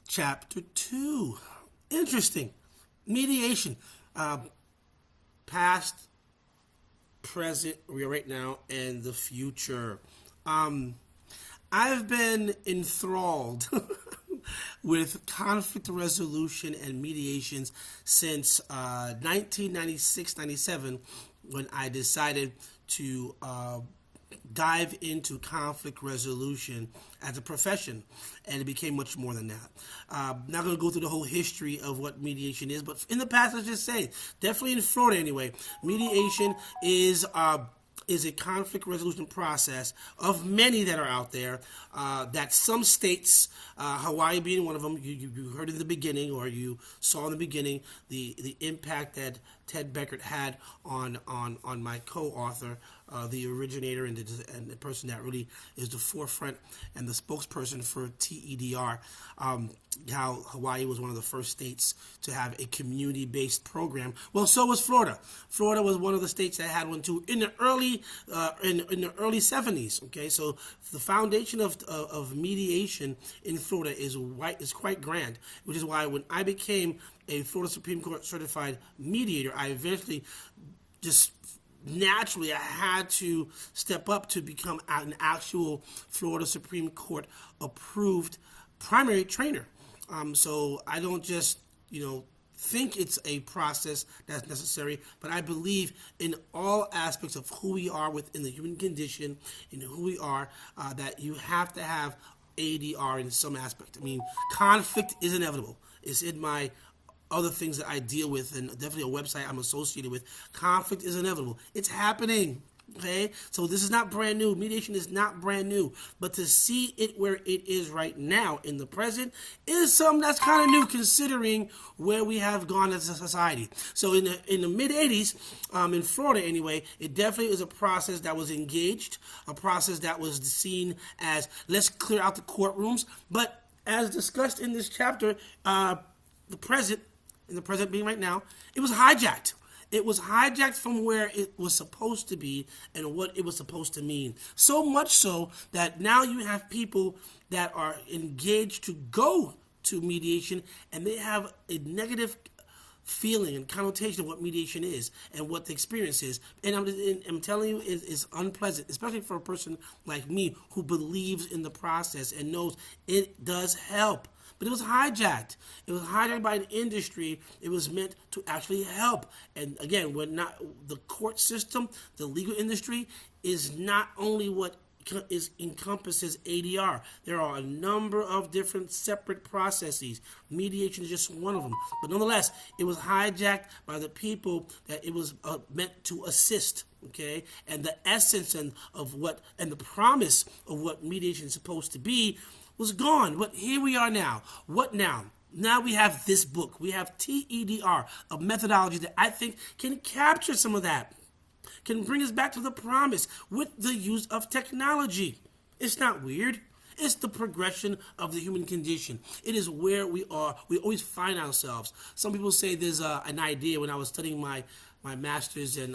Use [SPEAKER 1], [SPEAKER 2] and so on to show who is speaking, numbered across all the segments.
[SPEAKER 1] Chapter 2. Interesting. Mediation. Past, present, we are right now, and the future. I've been enthralled with conflict resolution and mediations since 1996-97 when I decided to dive into conflict resolution as a profession, and it became much more than that. Not going to go through the whole history of what mediation is, but in the past, let's just say, definitely in Florida anyway, mediation is a conflict resolution process of many that are out there, that some states, Hawaii being one of them, you heard in the beginning, or you saw in the beginning, the impact that Ted Beckert had on my co-author, the originator and the person that really is the forefront and the spokesperson for TeDR, how Hawaii was one of the first states to have a community-based program. Well, so was Florida. Florida was one of the states that had one too in the early in the early 70s. Okay, so the foundation of mediation in Florida is quite grand, which is why when I became a Florida Supreme Court certified mediator, I eventually just naturally I had to step up to become an actual Florida Supreme Court approved primary trainer. So I don't just, think it's a process that's necessary, but I believe in all aspects of who we are within the human condition and who we are, that you have to have ADR in some aspect. I mean, conflict is inevitable. It's in my other things that I deal with, and definitely a website I'm associated with. Conflict is inevitable. It's happening. Okay, so this is not brand new. Mediation is not brand new, but to see it where it is right now in the present is something that's kind of new, considering where we have gone as a society. So in the mid '80s, in Florida anyway, it definitely is a process that was engaged, a process that was seen as let's clear out the courtrooms. But as discussed in this chapter, the present being right now, it was hijacked. It was hijacked from where it was supposed to be and what it was supposed to mean. So much so that now you have people that are engaged to go to mediation, and they have a negative feeling and connotation of what mediation is and what the experience is. And I'm telling you, it's unpleasant, especially for a person like me who believes in the process and knows it does help. But it was hijacked. It was hijacked by an industry. It was meant to actually help. And again, the court system, the legal industry is not only what encompasses ADR. There are a number of different separate processes. Mediation is just one of them. But nonetheless, it was hijacked by the people that it was meant to assist. Okay, and the essence and the promise of what mediation is supposed to be was gone. But here we are now. What now? Now we have this book. We have TeDR, a methodology that I think can capture some of that, can bring us back to the promise with the use of technology. It's not weird. It's the progression of the human condition. It is where we are. We always find ourselves. Some people say there's an idea. When I was studying my master's in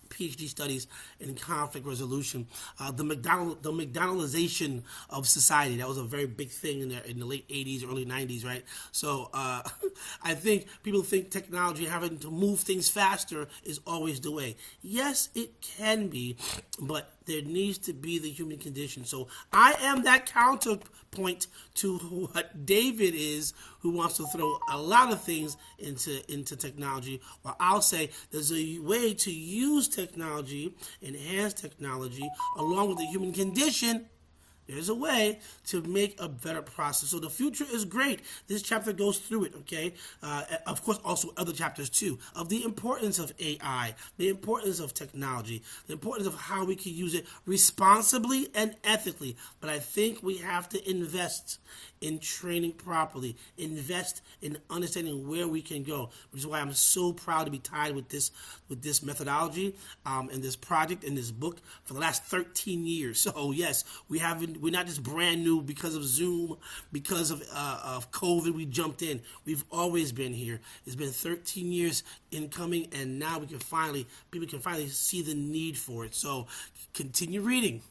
[SPEAKER 1] PhD studies in conflict resolution, the McDonaldization of society. That was a very big thing in the late 80s, early 90s, right? So I think people think technology, having to move things faster, is always the way. Yes, it can be, but there needs to be the human condition. So I am that counterpoint to what David is, who wants to throw a lot of things into technology. While I'll say there's a way to use technology, enhance technology, along with the human condition. There's a way to make a better process. So the future is great. This chapter goes through it, okay? Of course, also other chapters too, of the importance of AI, the importance of technology, the importance of how we can use it responsibly and ethically. But I think we have to invest in training properly, invest in understanding where we can go, which is why I'm so proud to be tied with this methodology and this project and this book for the last 13 years. So yes, we're not just brand new because of Zoom, because of COVID. We jumped in. We've always been here. It's been 13 years in coming, and now people can finally see the need for it. So continue reading.